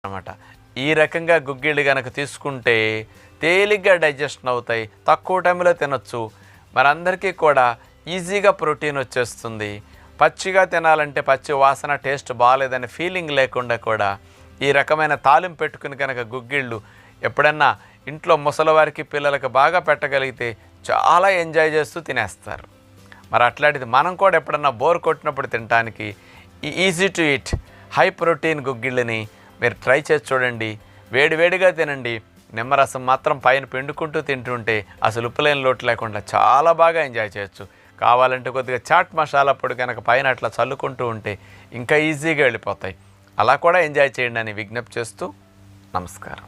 అన్నమాట. ఈ రకంగా గుగ్గిళ్ళు గనక తీసుకుంటే తేలిగ్గా డైజెషన్ అవుతాయి, తక్కువ టైంలో తినొచ్చు. మరందరికీ కూడా ఈజీగా ప్రోటీన్ వచ్చేస్తుంది. పచ్చిగా తినాలంటే పచ్చి వాసన టేస్ట్ బాగాలేదని ఫీలింగ్ లేకుండా కూడా ఈ రకమైన తాలింపు పెట్టుకుని కనుక గుగ్గిళ్ళు ఎప్పుడన్నా ఇంట్లో ముసలివారికి పిల్లలకు బాగా పెట్టగలిగితే చాలా ఎంజాయ్ చేస్తూ తినేస్తారు. మరి అట్లాంటిది మనం కూడా ఎప్పుడన్నా బోర్ కొట్టినప్పుడు తినడానికి ఈ easy to eat high protein గుగ్గిళ్ళని మీరు ట్రై చేసి చూడండి. వేడివేడిగా తినండి. నిమ్మరసం మాత్రం పైన పిండుకుంటూ తింటుంటే అసలు ఉప్పులేని లోటు లేకుండా చాలా బాగా ఎంజాయ్ చేయొచ్చు. కావాలంటే కొద్దిగా చాట్ మసాలా పొడి కనుక పైన అట్లా చల్లుకుంటూ ఉంటే ఇంకా ఈజీగా వెళ్ళిపోతాయి. అలా కూడా ఎంజాయ్ చేయండి అని విజ్ఞప్తి చేస్తూ నమస్కారం.